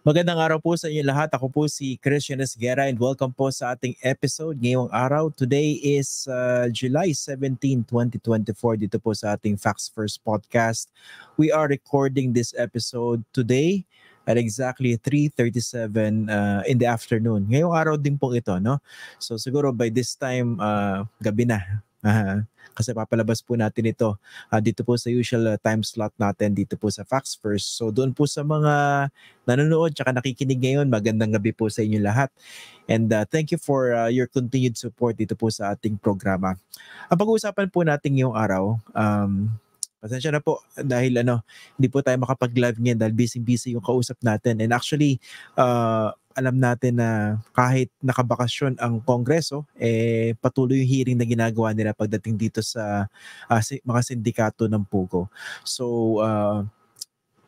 Magandang araw po sa inyo lahat. Ako po si Christian Esguera and welcome po sa ating episode ngayong araw. Today is July 17, 2024 dito po sa ating Facts First podcast. We are recording this episode today at exactly 3:37 in the afternoon. Ngayong araw din po ito, no? So siguro by this time, gabi na. Kasi papalabas po natin ito dito po sa usual time slot natin dito po sa Facts First. So doon po sa mga nanonood tsaka nakikinig ngayon, magandang gabi po sa inyo lahat. And thank you for your continued support dito po sa ating programa. Ang pag-uusapan po natin ngayong araw, pasensya na po dahil hindi po tayo makapag-live ngayon dahil busy-busy yung kausap natin. And actually, alam natin na kahit nakabakasyon ang Kongreso, patuloy yung hearing na ginagawa nila pagdating dito sa mga sindikato ng POGO. So,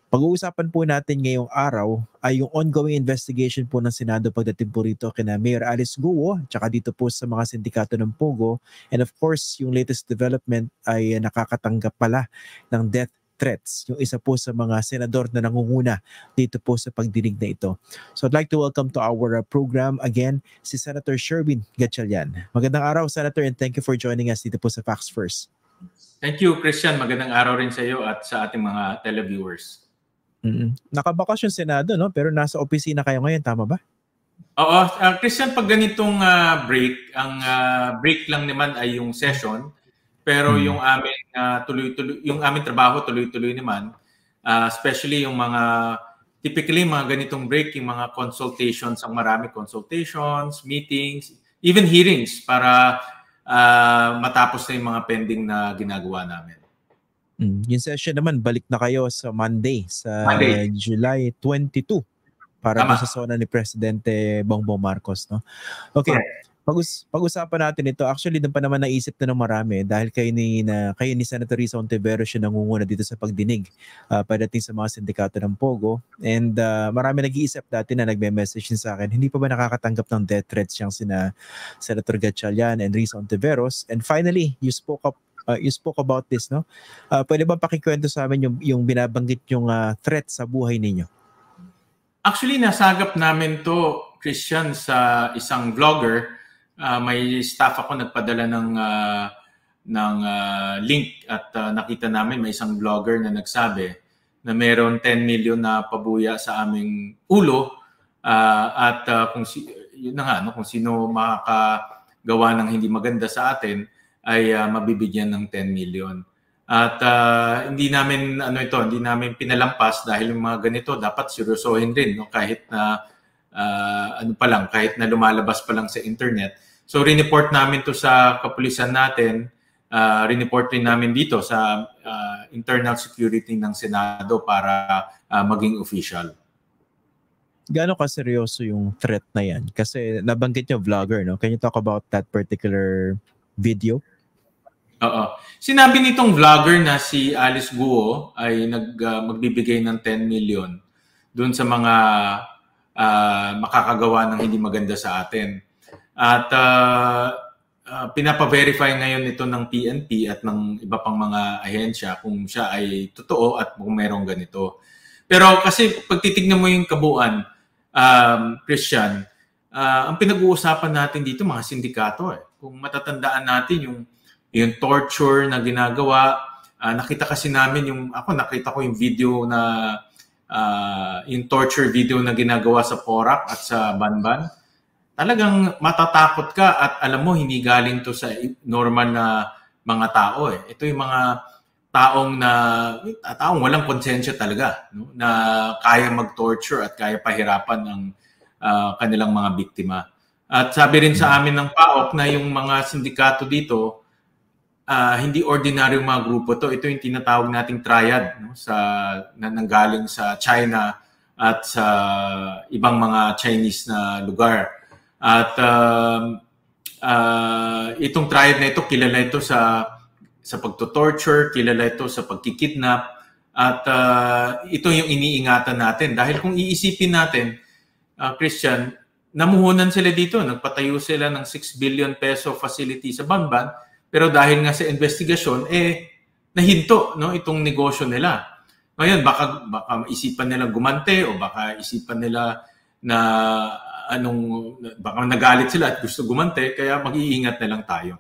pag-uusapan po natin ngayong araw ay yung ongoing investigation po ng Senado pagdating po rito kina Mayor Alice Guo tsaka dito po sa mga sindikato ng POGO. And of course, yung latest development ay nakakatanggap pala ng death threats. Yung isa po sa mga senador na nangunguna dito po sa pagdinig na ito. So I'd like to welcome to our program again si Senator Sherwin Gatchalian. Magandang araw, Senator, and thank you for joining us dito po sa Facts First. Thank you, Christian. Magandang araw rin sa iyo at sa ating mga televiewers. Nakabakasyon Senado, no? Pero nasa opisina kayo ngayon, tama ba? Oo, Christian, pag ganitong break, ang break lang naman ay yung session. Pero yung aming yung aming trabaho tuloy-tuloy naman, especially yung mga typically mga ganitong break, yung mga consultations, ang marami consultations, meetings, even hearings para matapos na yung mga pending na ginagawa namin. Yung session naman, balik na kayo sa Monday, July 22 para sa zona ni Presidente Bongbong Marcos, no? Okay. Correct. Pag-usapan natin ito. Actually, doon pa naman naisip na ng marami dahil kayo ni Senator Risa Hontiveros yung nangunguna dito sa pagdinig pagdating sa mga sindikato ng POGO. And marami nag-iisip dati na nagme-message sa akin, hindi pa ba nakakatanggap ng death threats siyang sina Senator Gatchalian and Risa Hontiveros? And finally, you spoke about this, no? Pwede ba pakikwento sa amin yung binabanggit yung threat sa buhay ninyo? Actually, nasagap namin to, Christian, sa isang vlogger. May staff ako nagpadala ng link at nakita namin may isang vlogger na nagsabi na meron 10 million na pabuya sa aming ulo at kung sino makakagawa ng hindi maganda sa atin ay mabibigyan ng 10 million. At hindi namin pinalampas dahil yung mga ganito dapat seryosohin din, no? Kahit na kahit na lumalabas pa lang sa internet. So rineport namin to sa kapulisan natin, rineport rin namin dito sa internal security ng Senado para maging official. Gaano ka seryoso yung threat na yan? Kasi nabanggit niyo vlogger, no? Can you talk about that particular video? Oo. Sinabi nitong vlogger na si Alice Guo ay magbibigay ng 10 million doon sa mga makakagawa ng hindi maganda sa atin. At pinapa-verify ngayon ito ng PNP at ng iba pang mga ahensya kung siya ay totoo at kung merong ganito. Pero kasi pag titignan mo yung kabuuan, Christian, ang pinag-uusapan natin dito mga sindikato. Kung matatandaan natin yung torture na ginagawa, nakita kasi namin nakita ko yung video na yung torture video na ginagawa sa Porac at sa Banban. Talagang matatakot ka at alam mo hindi galing to sa normal na mga tao. Ito yung mga taong walang konsensya talaga, no? Na kaya mag-torture at kaya pahirapan ang kanilang mga biktima. At sabi rin sa amin ng PAOK na yung mga sindikato dito hindi ordinaryong mga grupo to. Ito yung tinatawag nating triad, no? Na nanggaling sa China at sa ibang mga Chinese na lugar. At itong triad na ito, kilala ito sa pagto-torture, kilala ito sa pagkikidnap, at ito yung iniingatan natin. Dahil kung iisipin natin, Christian, namuhunan sila dito, nagpatayo sila ng 6 billion peso facility sa Banban, pero dahil nga sa investigasyon, nahinto, no, itong negosyo nila. Ngayon, baka isipan nila gumante o baka isipan nila na baka nagalit sila at gusto gumante, kaya mag-iingat na lang tayo.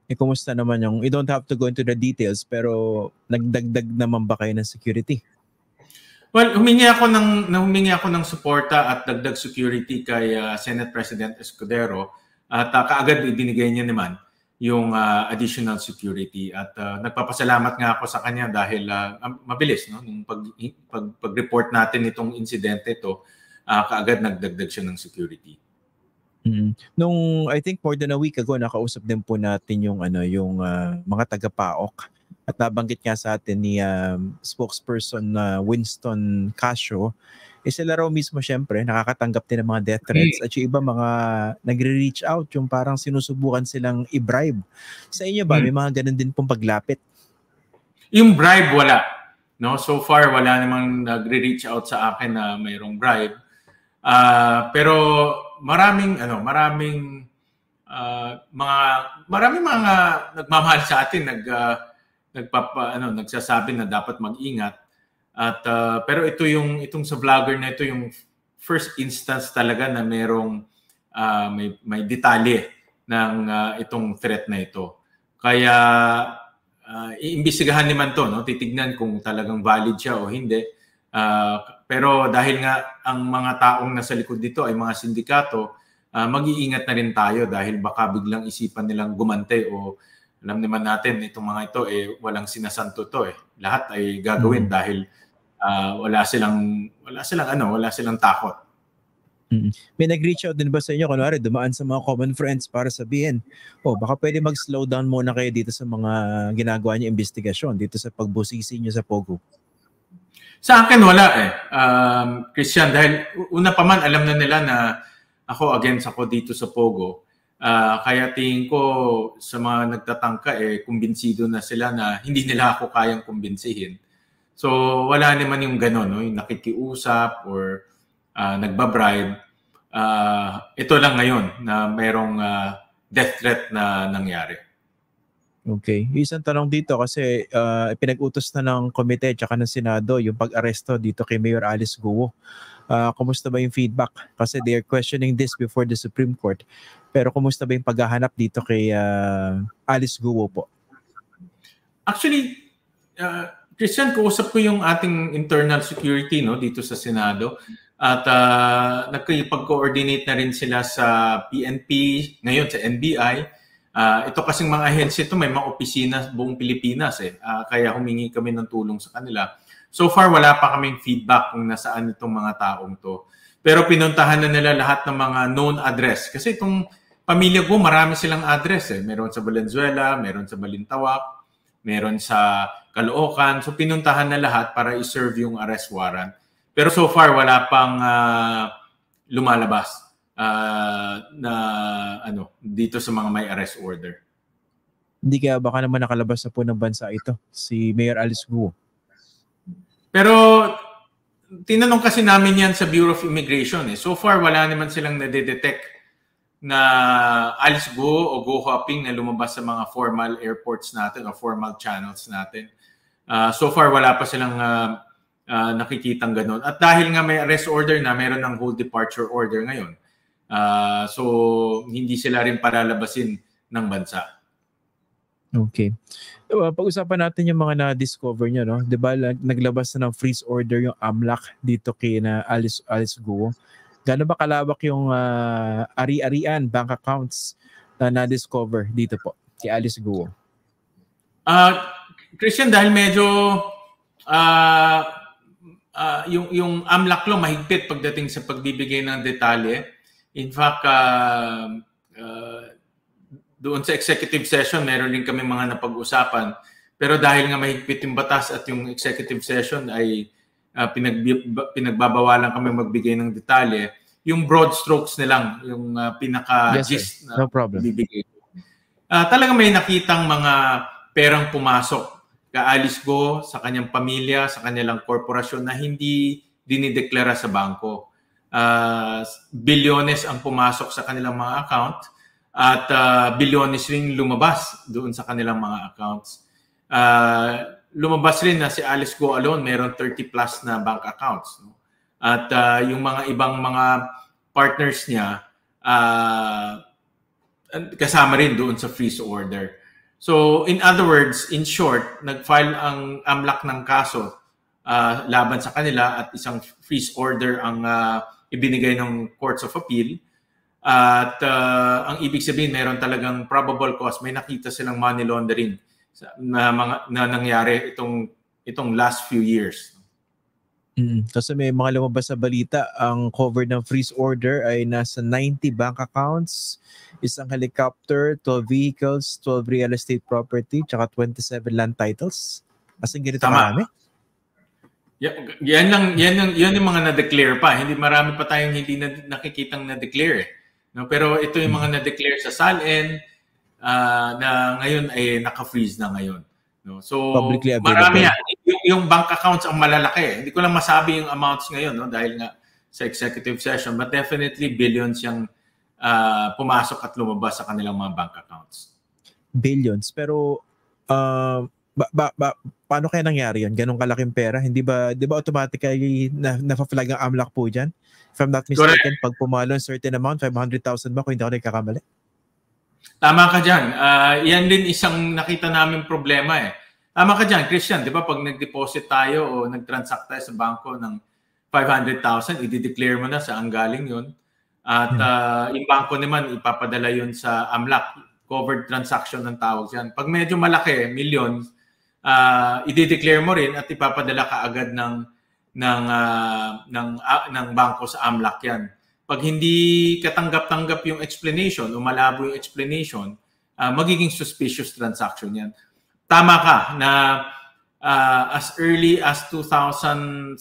Kumusta naman yung, you don't have to go into the details, pero nagdagdag naman ba kayo ng security? Well, humingi ako ng suporta at dagdag security kay Senate President Escudero at kaagad ibinigay niya naman yung additional security at nagpapasalamat nga ako sa kanya dahil mabilis nung pag-report natin itong insidente ito, kaagad nagdagdag siya ng security. Nung I think more than a week ago nakausap din po natin yung mga taga-PAOK at nabanggit nga sa atin ni spokesperson Winston Casio, sila raw mismo syempre nakakatanggap din ng mga death threats at yung iba mga nagre-reach out, yung parang sinusubukan silang i-bribe. Sa inyo ba may mga ganun din pong paglapit? Yung bribe wala, no? So far wala namang nagre-reach out sa akin na mayroong bribe. Pero maraming mga nagmamahal sa atin nagsasabi na dapat mag-ingat. At pero itong sa vlogger na ito yung first instance talaga na merong may detalye ng itong threat na ito. Kaya iimbestigahan naman to, no? Titignan kung talagang valid siya o hindi. Pero dahil nga ang mga taong nasa likod dito ay mga sindikato, mag-iingat na rin tayo dahil baka biglang isipan nilang gumante o alam naman natin itong mga ito walang sinasanto to Lahat ay gagawin dahil wala silang takot. May nag-reach out din ba sa inyo, kunwari dumaan sa mga common friends para sabihin, baka pwede mag-slow down muna kayo dito sa mga ginagawa niyo investigasyon dito sa pagbusisi niyo sa Pogo? Sa akin wala Christian, dahil una pa man alam na nila na against ako dito sa Pogo. Kaya tingin ko sa mga nagtatangka kumbinsido na sila na hindi nila ako kayang kumbinsihin. So wala naman yung gano'n, no? Yung nakikiusap or nagbabribe. Ito lang ngayon na mayroong death threat na nangyari. Okay. Isang tanong dito kasi pinag-utos na ng komite at ng Senado yung pag-aresto dito kay Mayor Alice Guo. Kumusta ba yung feedback? Kasi they are questioning this before the Supreme Court. Pero kumusta ba yung paghahanap dito kay Alice Guo po? Actually, Christian, kausap ko yung ating internal security dito sa Senado at nagkipag-coordinate na rin sila sa PNP, ngayon sa NBI. Ito kasing mga ahensya ito, may mga opisina buong Pilipinas kaya humingi kami ng tulong sa kanila. So far, wala pa kaming feedback kung nasaan itong mga taong to. Pero pinuntahan na nila lahat ng mga known address. Kasi itong pamilya ko, marami silang address. Meron sa Valenzuela, meron sa Balintawak, meron sa Caloocan. So pinuntahan na lahat para i-serve yung arrest warrant. Pero so far, wala pang lumalabas dito sa mga may arrest order. Hindi kaya baka naman nakalabas na po ng bansa ito, si Mayor Alice Guo? Pero tinanong kasi namin yan sa Bureau of Immigration. So far, wala naman silang nadedetect na Alice Guo o Go Hopping na lumabas sa mga formal airports natin o formal channels natin. So far, wala pa silang nakikitang ganun. At dahil nga may arrest order na, meron ng whole departure order ngayon. So, hindi sila rin palalabasin ng bansa. Okay. Pag-usapan natin yung mga na-discover nyo, no? Diba, naglabas na ng freeze order yung AMLAC dito kay na Alice Guo. Gaano ba kalawak yung ari-arian, bank accounts na na-discover dito po kay Alice Guo? Christian, dahil medyo yung AMLAC law mahigpit pagdating sa pagbibigay ng detalye. In fact, doon sa executive session, meron din kami mga napag-usapan. Pero dahil nga mahigpit yung batas at yung executive session ay pinagbabawalan kami magbigay ng detalye, yung broad strokes na lang, yung pinaka-gist na no problem. bibigay. Talagang may nakitang mga perang pumasok ka Alice Guo sa kanyang pamilya, sa kanilang korporasyon na hindi dinideklara sa bangko. Bilyones ang pumasok sa kanilang mga account at bilyones ring lumabas doon sa kanilang mga accounts. lumabas rin na si Alice Go alone, meron 30 plus na bank accounts. No? At yung mga ibang mga partners niya, kasama rin doon sa freeze order. So, in other words, in short, nag-file ang AMLAC ng kaso laban sa kanila at isang freeze order ang ibinigay ng Courts of Appeal. At ang ibig sabihin, meron talagang probable cause. May nakita silang money laundering na nangyari itong last few years. Kasi may mga lumabas sa balita, ang cover ng freeze order ay nasa 90 bank accounts, isang helicopter, 12 vehicles, 12 real estate property, tsaka 27 land titles. As in, ganito marami? Yan yung mga na-declare pa. Hindi marami pa tayong hindi nakikitang na-declare. No? Pero ito yung mga na-declare sa SALN na ngayon ay naka-freeze na ngayon. No? So, marami yan. Yung bank accounts ang malalaki. Hindi ko lang masabi yung amounts ngayon, no? Dahil nga sa executive session. But definitely, billions yung pumasok at lumabas sa kanilang mga bank accounts. Billions. Pero, paano kaya nangyari yun? Ganong kalaking pera? Di ba automatically na-flag ang AMLAC po dyan? If I'm not mistaken, correct. Pag pumalo a certain amount, 500,000 ba kung hindi ako nagkakamali? Tama ka dyan. Yan din isang nakita namin problema eh. Tama ka dyan, Christian. Di ba pag nag-deposit tayo o nag-transact tayo sa bangko ng 500,000, i-declare mo na saan galing yun. At yung bangko naman, ipapadala yun sa AMLAC. Covered transaction ng tawag dyan. Pag medyo malaki, million, i-declare mo rin at ipapadala ka agad ng bangko sa AMLAC yan. Pag hindi katanggap-tanggap yung explanation o malabo yung explanation, magiging suspicious transaction yan. Tama ka na as early as 2017,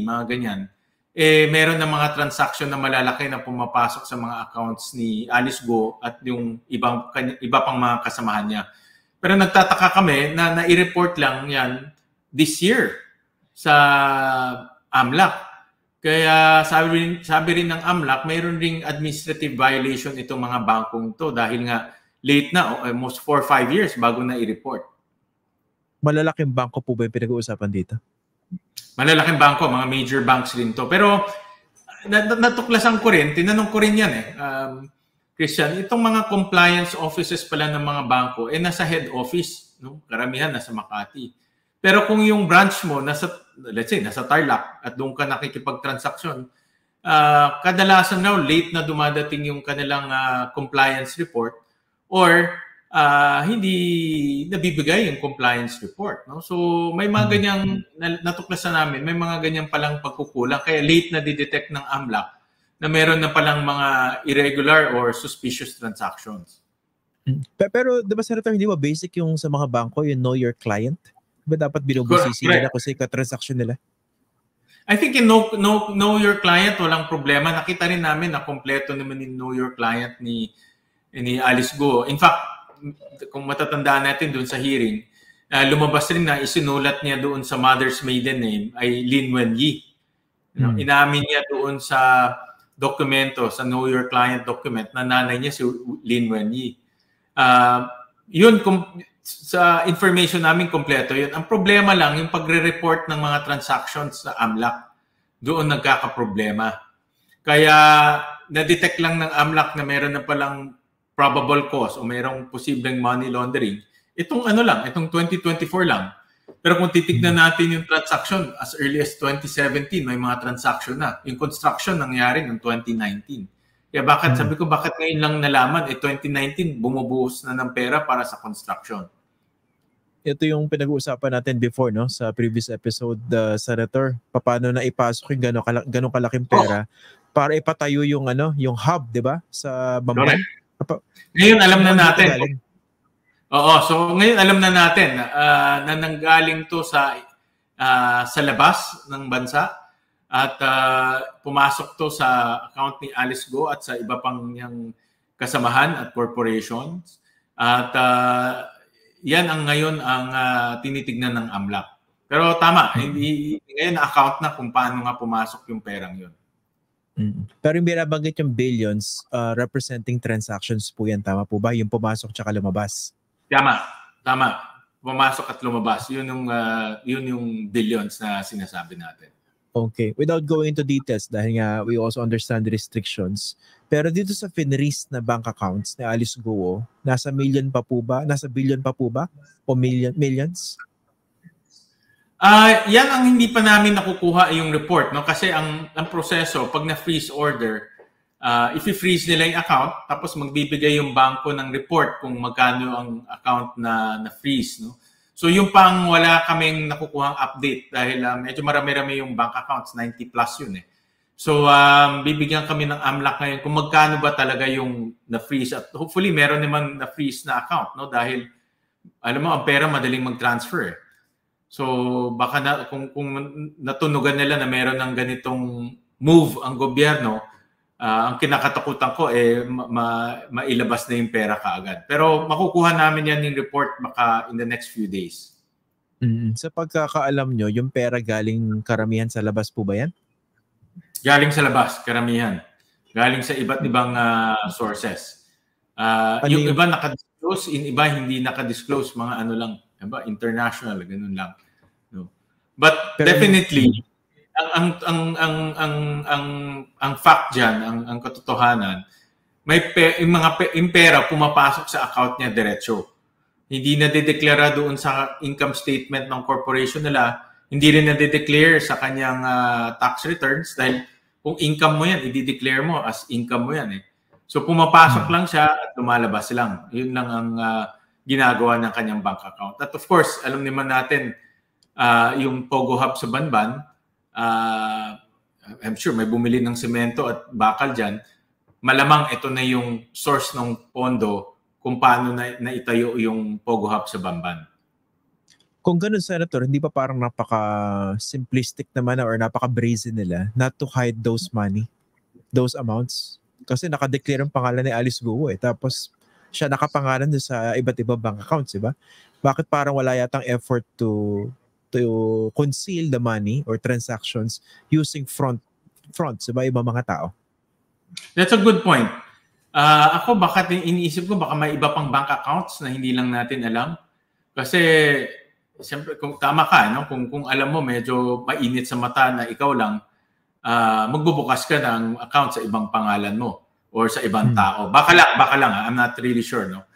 mga ganyan, meron na mga transaction na malalaki na pumapasok sa mga accounts ni Alice Go at yung iba pang mga kasamahan niya. Pero nagtataka kami na nai-report lang yan this year sa AMLAC. Kaya sabi rin ng AMLAC, mayroon ring administrative violation itong mga bangkong to dahil nga late na, almost 4 or 5 years bago na i-report. Malalaking bangko po ba yung pinag-uusapan dito? Malalaking bangko, mga major banks rin to. Pero natuklasan ko rin, tinanong ko rin yan Christian, itong mga compliance offices pala ng mga bangko, nasa head office, no? Karamihan nasa Makati. Pero kung yung branch mo, let's say, nasa Tarlac at doon ka nakikipag-transaction, kadalasan now, late na dumadating yung kanilang compliance report or hindi nabibigay yung compliance report. No? So may mga ganyang, natuklasan namin, may mga ganyang palang pagkukulang. Kaya late na didetect ng AMLAC na meron na palang mga irregular or suspicious transactions. Pero diba, Senator, hindi ba basic yung sa mga bangko, yung know your client? Diba dapat binubusisi nila kasi ka-transaction nila? I think in know your client, walang problema. Nakita rin namin na kompleto naman yung know your client ni Alice Go. In fact, kung matatandaan natin doon sa hearing, lumabas rin na isinulat niya doon sa mother's maiden name ay Lin Wenyi. Inamin niya doon sa dokumento, sa Know Your Client document, na nanay niya si Lin Wenyi. Yun, sa information namin kompleto yun. Ang problema lang, yung pagre-report ng mga transactions sa AMLAC, doon nagkakaproblema. Kaya na-detect lang ng AMLAC na meron na palang probable cause o mayroong posibleng money laundering, itong 2024 lang. Pero kung titignan natin yung transaction as early as 2017, may mga transaction na. Yung construction nangyari noong 2019. Kaya sabi ko, bakit ngayon lang nalaman, 2019, bumubuhos na ng pera para sa construction. Ito yung pinag-uusapan natin before, no, sa previous episode, Senator, paano na ipasok yung ganong kalaking pera para ipatayo yung hub, 'di ba, sa Bamban. Ngayon alam na natin. So ngayon alam na natin na nanggaling to sa labas ng bansa at pumasok to sa account ni Alice Go at sa iba pang niyang kasamahan at corporations. At yan ang ngayon ang tinitignan ng AMLAC. Pero tama, ngayon account na kung paano nga pumasok yung perang yun. Pero yung binabanggit yung billions, representing transactions po yan. Tama po ba? Yung pumasok tsaka lumabas. Tama. pumasok at lumabas. Yun yung billions na sinasabi natin. Okay. Without going into details, dahil nga we also understand the restrictions, pero dito sa finreeze na bank accounts ni Alice Guo, nasa million pa po ba? Nasa billion pa po ba? O millions? Yan ang hindi pa namin nakukuha yung report, no? Kasi ang proseso, pag na-freeze order, if i-freeze nila yung account, tapos magbibigay yung bangko ng report kung magkano ang account na freeze, no? So yung pang wala kaming nakukuhang update dahil medyo marami-rami yung bank accounts, 90 plus yun eh. So bibigyan kami ng AMLAC ngayon kung magkano ba talaga yung na-freeze at hopefully meron naman na-freeze na account, no? Dahil alam mo ang pera madaling mag-transfer eh. So baka kung natunugan nila na meron ng ganitong move ang gobyerno, ang kinakatakutan ko mailabas na yung pera kaagad. Pero makukuha namin yan yung report baka in the next few days. Sa pagkakaalam nyo, yung pera galing karamihan sa labas po ba yan? Galing sa labas, karamihan. Galing sa iba't ibang sources. Yung iba nakadisclose, yung iba hindi nakadisclose, mga ano lang, iba international, ganun lang. No? But pero definitely, ang fact diyan, ang katotohanan, yung pera pumapasok sa account niya diretso. Hindi na dedeklara doon sa income statement ng corporation nila, hindi rin na dedeclare sa kanyang tax returns dahil kung income mo yan, i-declare mo as income mo yan eh. So pumapasok lang siya at lumalabas lang. Yun lang ang ginagawa ng kanyang bank account. At of course, alam naman natin yung Pogo Hub sa Banban, I'm sure may bumili ng semento at bakal dyan. Malamang ito na yung source ng pondo kung paano na itayo yung Pogo Hub sa Banban. Kung ganun, Senator, hindi pa parang napaka-simplistic naman or napaka-brazen nila not to hide those money, those amounts? Kasi nakadeclare ang pangalan ni Alice Guo eh. Tapos siya nakapangalan doon sa iba't ibang bank accounts, diba? Bakit parang wala yatang effort to conceal the money or transactions using fronts ba ibang mga tao? That's a good point. Ako iniisip ko baka may iba pang bank accounts na hindi lang natin alam. Kasi siyempre kung tama ka, no? Kung alam mo medyo mainit sa mata na ikaw lang, magbubukas ka ng account sa ibang pangalan mo or sa ibang tao. Baka lang, I'm not really sure, no?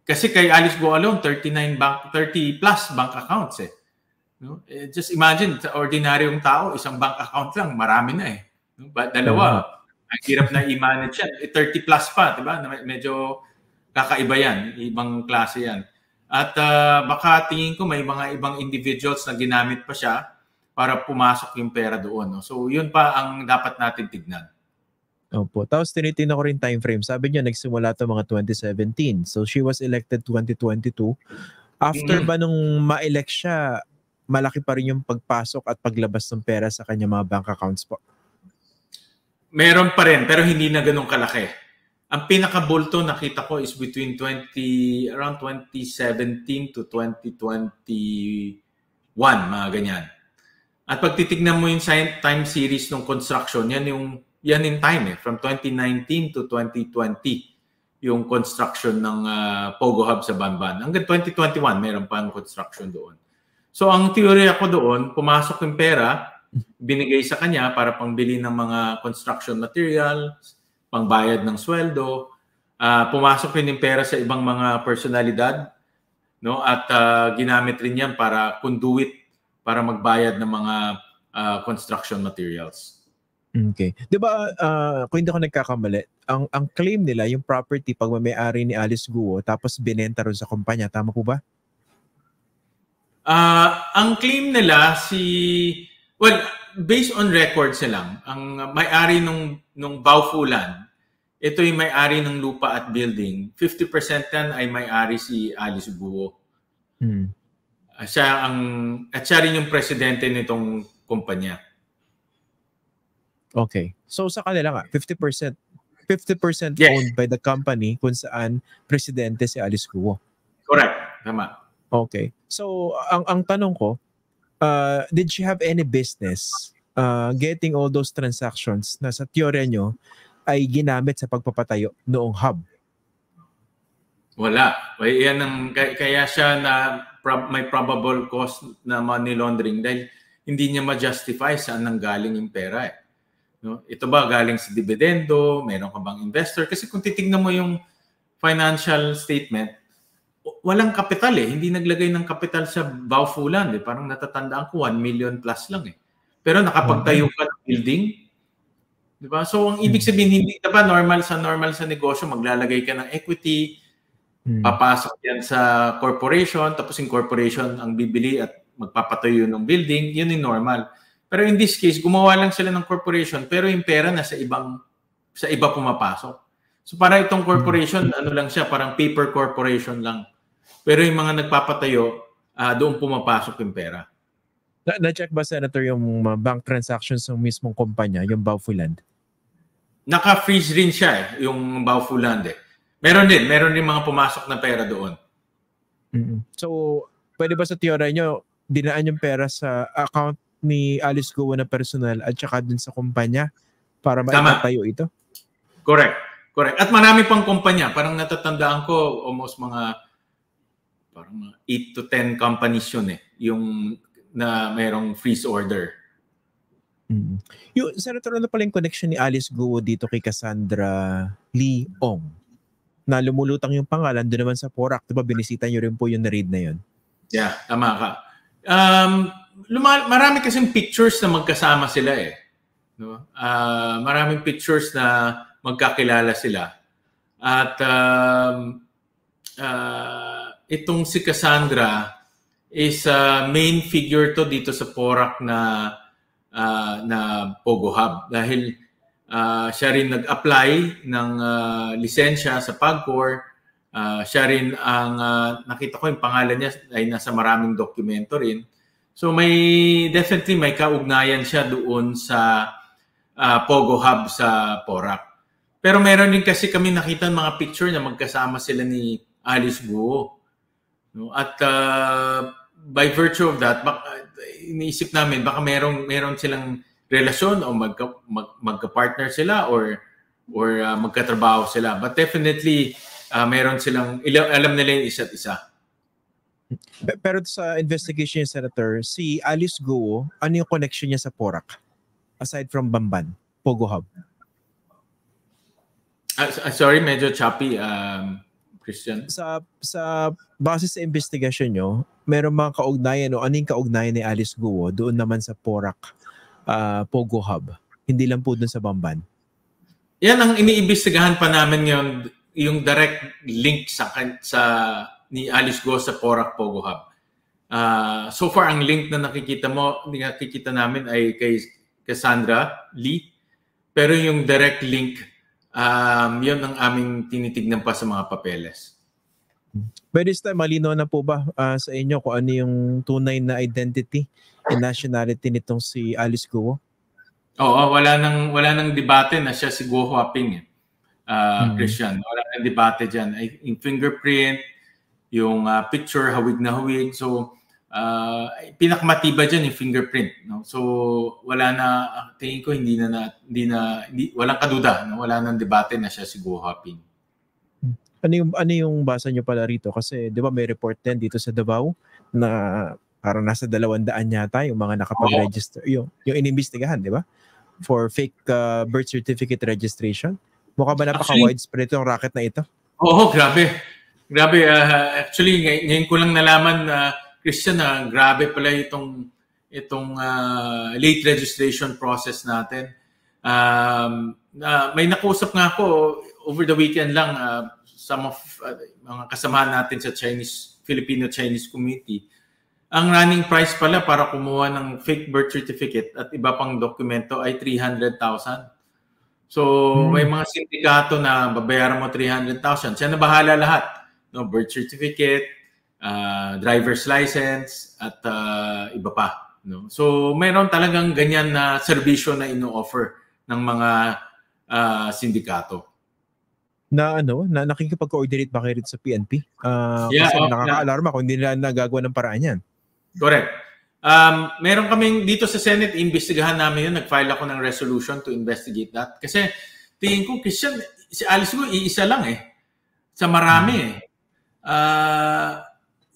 Kasi kay Alice Guo alone, 30 plus bank accounts eh. No? Just imagine, sa ordinaryong tao, isang bank account lang, marami na eh. No? Dalawa, ang hirap na i-manage yan. 30 plus pa, diba? Medyo kakaiba yan, ibang klase yan. At baka tingin ko may mga ibang individuals na ginamit pa siya para pumasok yung pera doon. No? So yun pa ang dapat natin tignan. Opo. Tapos tinitingnan ko rin time frame. Sabi niya nagsimula ito mga 2017. So she was elected 2022. After ba nung ma-elect siya, malaki pa rin yung pagpasok at paglabas ng pera sa kanya mga bank accounts po? Meron pa rin, pero hindi na ganun kalaki. Ang pinakabulto nakita ko is between around 2017 to 2021, mga ganyan. At pag titignan mo yung time series ng construction, yan in time eh, from 2019 to 2020 yung construction ng Pogo Hub sa Banban. Hanggang 2021, meron pa ang construction doon. So ang teorya ko doon, pumasok yung pera, binigay sa kanya para pangbili ng mga construction materials, pangbayad ng sweldo, pumasok rin yung pera sa ibang mga personalidad, no? At ginamit rin yan para conduit, para magbayad ng mga construction materials. Okay. 'Di ba kung hindi ako nagkakamali, ang claim nila yung property pag may-ari ni Alice Guo tapos binenta ron sa kumpanya, tama po ba? Ang claim nila based on records lang, ang may-ari nung Baofulan, ito yung may-ari ng lupa at building. 50% yan ay may-ari si Alice Guo. Siya rin yung presidente nitong kumpanya. Okay. So sa kanila nga, 50% yes, owned by the company kung saan presidente si Alice Guo. Correct. Tama. Okay. So ang tanong ko, did she have any business getting all those transactions na sa teorya nyo ay ginamit sa pagpapatayo noong hub? Wala. Kaya siya na may probable cause na money laundering dahil hindi niya ma-justify saan nanggaling yung pera eh. No? Ito ba galing sa dividendo? Meron ka bang investor? Kasi kung titignan mo yung financial statement, walang kapital eh. Hindi naglagay ng kapital sa Baufulan eh. Parang natatandaan ko 1 million plus lang eh. Pero nakapagtayo ka ng building, di ba? So ang ibig sabihin, hindi diba normal sa negosyo, maglalagay ka ng equity, papasok yan sa corporation, tapos yung corporation ang bibili at magpapatayo ng building, yun yung normal. Pero in this case, gumawa lang sila ng corporation, pero yung pera nasa iba pumapasok. So para itong corporation, ano lang siya, parang paper corporation lang. Pero yung mga nagpapatayo, doon pumapasok yung pera. Na-check ba, Senator, yung bank transactions ng mismong kumpanya, yung Baufulan? Naka-freeze rin siya eh, yung Baufulan eh. Meron din mga pumasok na pera doon. So, pwede ba sa teorya nyo, dinaan yung pera sa account ni Alice Guo na personal at saka dun sa kumpanya para maitatayo ito? Correct. At marami pang kumpanya. Parang natatandaan ko almost mga 8 to 10 companies yun eh. Yung na mayroong freeze order. Yung Senator, ano pala yung connection ni Alice Guo dito kay Cassandra Lee Ong? Na lumulutang yung pangalan doon naman sa Porac. Diba binisita nyo rin po yung na-read na yun? Yeah, tama ka. Marami kasing pictures na magkasama sila eh. No? Maraming pictures na magkakilala sila. At itong si Cassandra is main figure to dito sa Porac na Pogo Hub. Dahil siya rin nag-apply ng lisensya sa PAGCOR. Siya rin ang nakita ko yung pangalan niya ay nasa maraming dokumento rin. So definitely may kaugnayan siya doon sa Pogo Hub sa Porac. Pero meron din kasi kami nakita mga picture na magkasama sila ni Alice Guo. No? At by virtue of that, iniisip namin baka meron silang relasyon o magka-partner sila or magkatrabaho sila. But definitely meron silang alam nila yung isa't isa. Pero sa investigation niya, Senator, si Alice Guo, ano yung connection niya sa Porac? Aside from Bamban, Pogo Hub. Sorry, medyo choppy, Christian. Sa base sa investigation nyo, meron mga kaugnayan o anong kaugnayan ni Alice Guo doon naman sa Porac, Pogo Hub? Hindi lang po doon sa Bamban. Yan ang iniimbestigahan pa namin ngayon, yung direct link sa ni Alice Guo sa Porac Pogo Hub. So far, ang link na nakikita namin ay kay Cassandra Lee. Pero yung direct link, yun ang aming tinitignan pa sa mga papeles. But this time, malino na po ba sa inyo kung ano yung tunay na identity and nationality nitong si Alice Guo? Oo, wala nang debate na siya si Guo Huaping. Christian, wala nang debate dyan. Yung fingerprint, yung picture, hawig na hawig. So, pinakamatibay dyan yung fingerprint. No? So, wala na, tingin ko walang kaduda. No? Wala nang debate na siya si Guo Huaping. Ano yung basa nyo pala rito? Kasi di ba may report din dito sa Davao na parang nasa 200 yata yung mga nakapag-register. Yung inimbestigahan, di ba? For fake birth certificate registration. Mukha ba napaka-widespread itong racket na ito? Oo, grabe. Actually, ngayon ko lang nalaman, Christian, grabe pala itong late registration process natin. May nakusap nga ako over the weekend lang, some of mga kasamahan natin sa Filipino-Chinese community. Ang running price pala para kumuha ng fake birth certificate at iba pang dokumento ay 300,000. So, may mga sindikato na babayaran mo 300,000. Siya na bahala lahat. No, birth certificate, driver's license, at iba pa. No? So, mayroon talagang ganyan na serbisyo na ino-offer ng mga sindikato. Na nakikipag-coordinate ba kayo sa PNP? Kasi nakaka-alarma kung hindi nila nagagawa ng paraan yan. Correct. Meron kaming dito sa Senate, imbestigahan namin yun. Nag-file ako ng resolution to investigate that. Kasi tingin ko, Christian, si Alice Guo, iisa lang eh. Sa marami eh.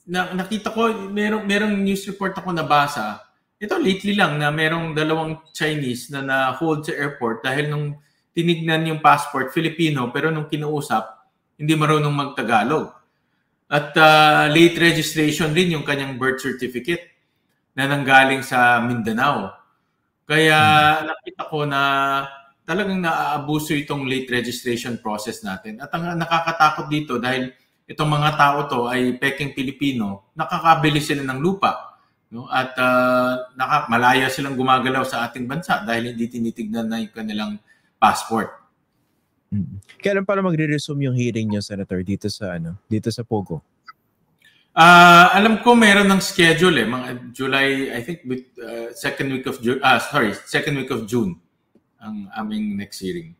nakita ko, merong news report ako nabasa. Ito lately lang na merong dalawang Chinese na na-hold sa airport dahil nung tinignan yung passport, Filipino, pero nung kinausap, hindi marunong magtagalog. At late registration rin yung kanyang birth certificate na nanggaling sa Mindanao. Kaya nakita ko na talagang naaabuso itong late registration process natin. At ang nakakatakot dito dahil itong mga tao to ay peking Pilipino, nakakabili sila ng lupa. No? At malaya silang gumagalaw sa ating bansa dahil hindi tinitignan na yung kanilang passport. Kailan pala magre-resume yung hearing niyo, Senator, dito sa Pogo? Alam ko meron ng schedule mga July, I think second week of June ang aming next hearing.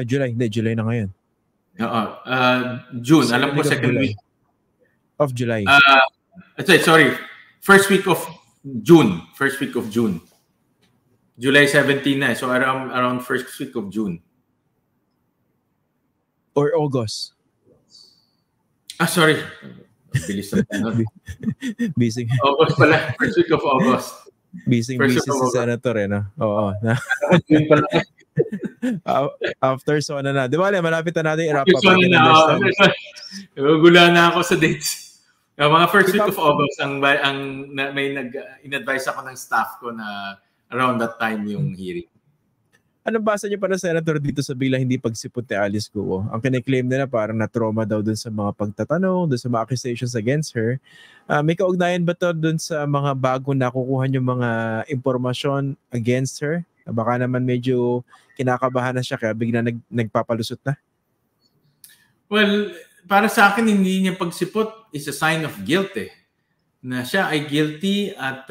July na ngayon. June, alam ko second week of July. First week of June. July 17 na, so around first week of June. Or August. Sorry. Bilis na. Busy. August pala. First week of August. Busy si Senator, no? Oo. After SONA na. Di ba, malapit na natin i-wrap up. Gula na ako sa dates. Mga first week of August, may in-advise ako ng staff ko na around that time yung hearing. Anong basa niyo para, Senator, dito sa bilang hindi pagsipot ni Alice Guo? Ang kiniklaim nila parang na-trauma daw dun sa mga pagtatanong, dun sa mga accusations against her. May kaugnayan ba to dun sa mga bago na kukuha yung mga impormasyon against her? Baka naman medyo kinakabahan na siya kaya bigla nagpapalusot na? Well, para sa akin, hindi niya pagsipot is a sign of guilt na siya ay guilty at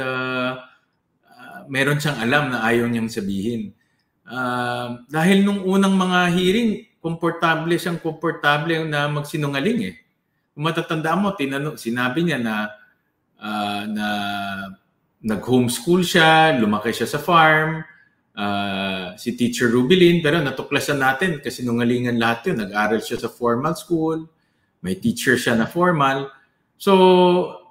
meron siyang alam na ayaw niyang sabihin. Dahil nung unang mga hearing, komportable na magsinungaling Kung matatandaan mo, sinabi niya na nag-homeschool siya, lumaki siya sa farm, si Teacher Rubilin, pero natuklasan natin kasi sinungalingan lahat yun. Nag-aral siya sa formal school, may teacher siya na formal. So,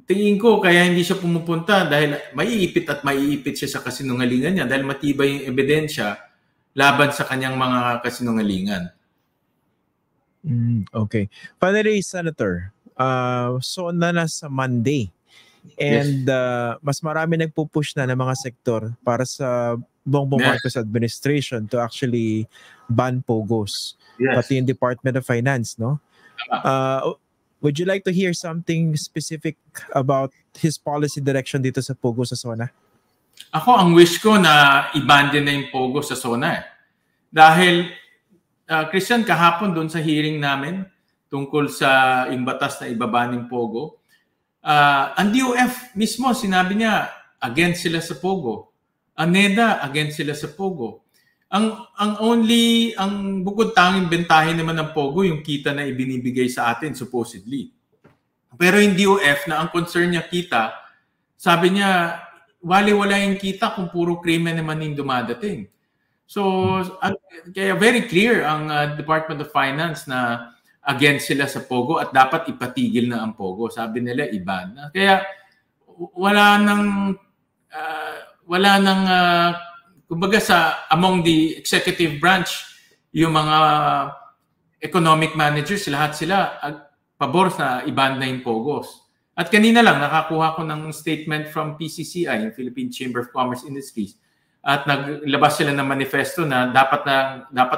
tingin ko kaya hindi siya pumupunta dahil maiipit siya sa kasinungalingan niya dahil matibay yung ebidensya laban sa kanyang mga kasinungalingan. Okay. Finally, Senator, so na sa Monday and mas marami nagpupush na ng mga sektor para sa Bongbong Marcos administration to actually ban POGOs. Pati yung Department of Finance, no? Would you like to hear something specific about his policy direction dito sa POGO sa SONA? Ako, ang wish ko na i-ban din na yung POGO sa SONA. Dahil, Christian, kahapon doon sa hearing namin tungkol sa yung batas na ibaban ng POGO, ang DOF mismo, sinabi niya, against sila sa POGO. Ang NEDA, against sila sa POGO. Ang bukod tanging bentahin naman ng POGO yung kita na ibinibigay sa atin supposedly. Pero yung DOF na ang concern niya kita, sabi niya wala yung kita kung puro krimen naman yung dumadating. So kaya very clear ang Department of Finance na against sila sa POGO at dapat ipatigil na ang POGO. Sabi nila iban. Kaya wala nang kumbaga among the executive branch, yung mga economic managers, lahat sila pabor na i-ban na yung POGOs. At kanina lang, nakakuha ko ng statement from PCCI, yung Philippine Chamber of Commerce Industries. At naglabas sila ng manifesto na dapat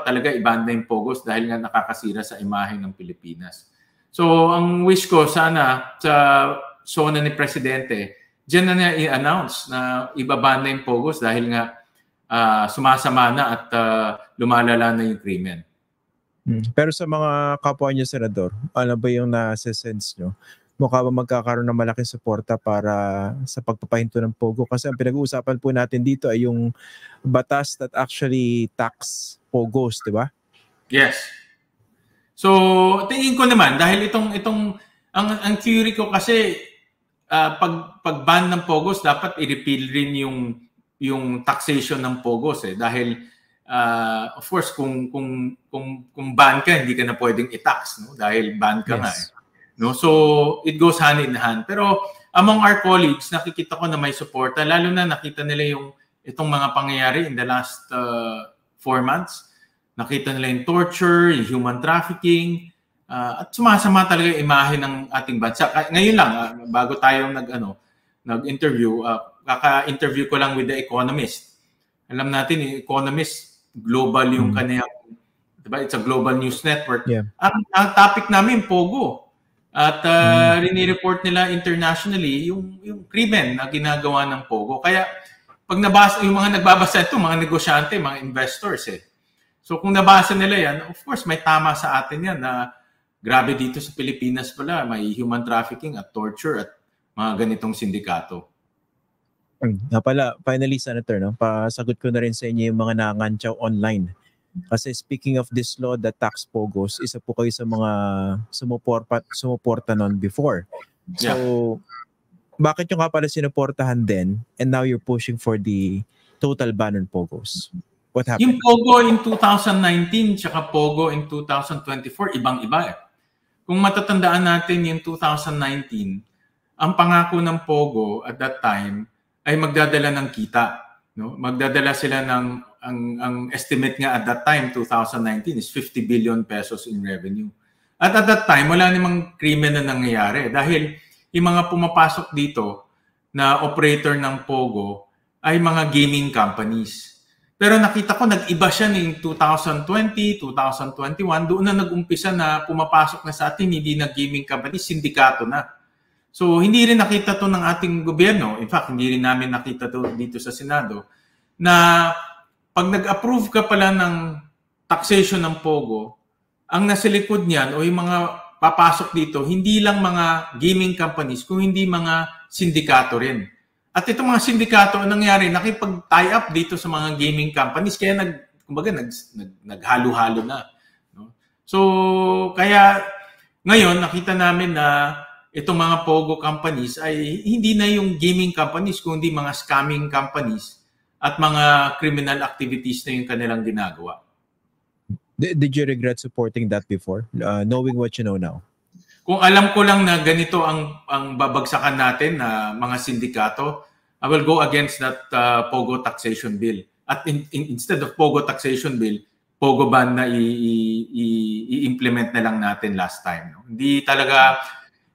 talaga i-ban na yung POGOs dahil nga nakakasira sa imahe ng Pilipinas. So, ang wish ko sana sa SONA ni Presidente, diyan na niya i-announce na ibaban na yung POGOs dahil nga sumasama na at lumalala na yung krimen. Pero sa mga kapwa niyo, Senador, ano ba yung nasa-sense nyo? Mukha ba magkakaroon ng malaking suporta para sa pagpapahinto ng POGO? Kasi ang pinag-uusapan po natin dito ay yung batas that actually tax POGOs, di ba? Yes. So, tingin ko naman, dahil ang theory ko kasi, pag-ban ng POGOs, dapat i-repeal rin yung taxation ng POGOs dahil of course, kung ban ka, hindi ka na pwedeng i-tax, no? Dahil ban ka nga. No? So, it goes hand in hand. Pero among our colleagues, nakikita ko na may suporta, lalo na nakita nila itong mga pangyayari in the last 4 months. Nakita nila yung torture, yung human trafficking, at sumasama talaga yung imahe ng ating bansa. Ngayon lang, bago tayo nag-interview, kaka-interview ko lang with The Economist. Alam natin, yung Economist, global yung kanyang, diba? It's a global news network. Yeah. Ang topic namin, Pogo. At rini-report nila internationally yung krimen na ginagawa ng Pogo. Kaya pag nabasa, yung mga nagbabasa ito, mga negosyante, mga investors So kung nabasa nila yan, of course may tama sa atin yan na grabe dito sa Pilipinas pala, may human trafficking at torture at mga ganitong sindikato. Pala, finally, Senator, pasagot ko na rin sa inyo yung mga nangangantsaw online. Kasi speaking of this law, the tax pogos, isa po kayo sa mga sumuporta noon before. So, bakit yung pala sinuportahan din and now you're pushing for the total ban on pogos? What happened? Yung pogo in 2019 tsaka pogo in 2024, ibang-iba Kung matatandaan natin yung 2019, ang pangako ng pogo at that time ay magdadala ng kita. No? Magdadala sila ng ang estimate nga at that time, 2019, is 50 billion pesos in revenue. At that time, wala namang krimen na nangyayari dahil yung mga pumapasok dito na operator ng Pogo ay mga gaming companies. Pero nakita ko, nag-iba siya ng 2020, 2021, doon na nag-umpisa na pumapasok na sa atin, hindi na gaming companies, sindikato na. So, hindi rin nakita to ng ating gobyerno. In fact, hindi rin namin nakita to dito sa Senado na pag nag-approve ka pala ng taxation ng Pogo, ang nasa likod niyan o yung mga papasok dito, hindi lang mga gaming companies, kung hindi mga sindikato rin. At itong mga sindikato, ang nangyari, nakipag-tie up dito sa mga gaming companies, kaya naghalo-halo na. No? So, kaya ngayon, nakita namin na itong mga Pogo companies ay hindi na yung gaming companies, kundi mga scamming companies at mga criminal activities na yung kanilang ginagawa. Did you regret supporting that before, knowing what you know now? Kung alam ko lang na ganito ang babagsakan natin na mga sindikato, I will go against that Pogo taxation bill. At instead of Pogo taxation bill, Pogo ban na i-implement na lang natin last time. No? Hindi talaga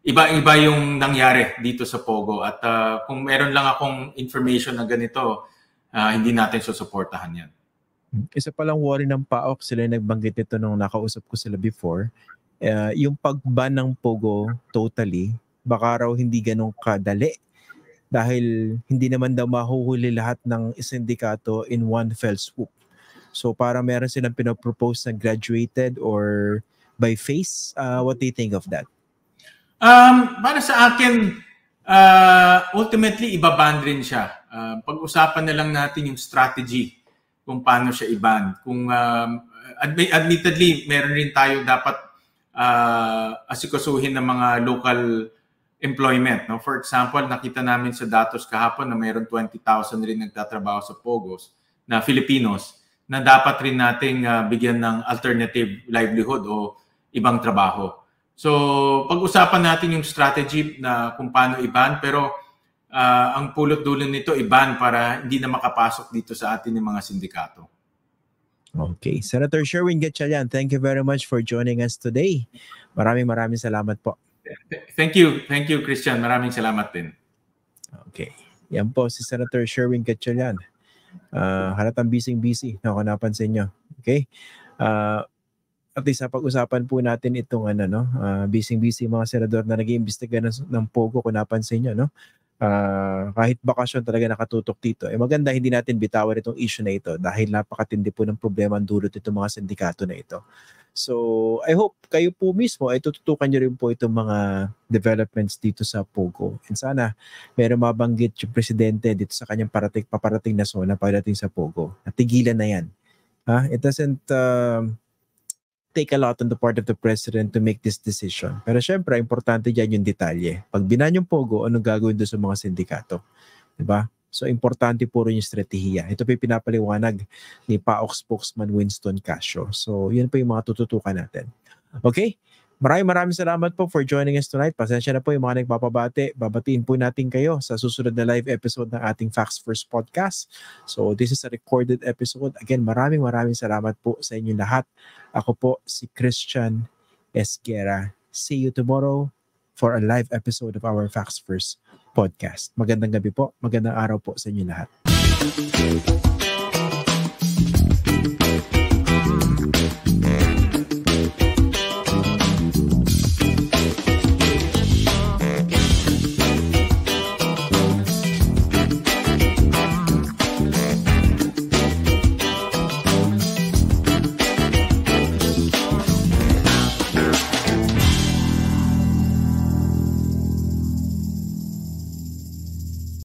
iba-iba yung nangyari dito sa Pogo. At kung meron lang akong information na ganito, hindi natin susuportahan yan. Isa palang worry ng PAOK, sila nagbanggit nito nung nakausap ko sila before, yung pag-ban ng Pogo totally, baka raw hindi ganun kadali dahil hindi naman daw mahuhuli lahat ng sindikato in one fell swoop. So para meron silang pinapropose na graduated or by phase. What do you think of that? Para sa akin, ultimately, ibaban rin siya. Pag-usapan na lang natin yung strategy kung paano siya i-ban. Kung admittedly, meron rin tayo dapat asikasuhin ng mga local employment. No? For example, nakita namin sa datos kahapon na mayroon 20,000 rin nagtatrabaho sa Pogos na Filipinos na dapat rin nating bigyan ng alternative livelihood o ibang trabaho. So, pag-usapan natin yung strategy na kung paano i-ban, pero ang pulot dulo nito i-ban para hindi na makapasok dito sa atin yung mga sindikato. Okay. Senator Sherwin Gatchalian, thank you very much for joining us today. Maraming salamat po. Thank you. Thank you, Christian. Maraming salamat din. Okay. Yan po si Senator Sherwin Gatchalian. Halatang busy na ako napansin nyo. Okay? At least pag-usapan po natin itong busy mga senador na nag-iimbestiga ng Pogo kung napansin nyo, no? Kahit bakasyon talaga nakatutok dito. Maganda hindi natin bitawan itong issue na ito dahil napakatindi po ng problema ang dulot itong mga sindikato na ito. So, I hope kayo po mismo ay tututukan nyo rin po itong mga developments dito sa Pogo. And sana meron mabanggit yung presidente dito sa kanyang paparating na zona pagdating sa Pogo. Natigilan na yan. It doesn't take a lot on the part of the president to make this decision. Pero syempre, importante dyan yung detalye. Pag binan yung Pogo, anong gagawin doon sa mga sindikato? Diba? So importante po rin yung strategiya. Ito po yung pinapaliwanag ni PAOK spokesman Winston Casio. So yun po yung mga tututukan natin. Okay? Maraming salamat po for joining us tonight. Pasensya na po yung mga nagpapabati. Babatiin po natin kayo sa susunod na live episode ng ating Facts First podcast. So this is a recorded episode. Again, maraming salamat po sa inyo lahat. Ako po si Christian Esguera. See you tomorrow for a live episode of our Facts First podcast. Magandang gabi po. Magandang araw po sa inyo lahat.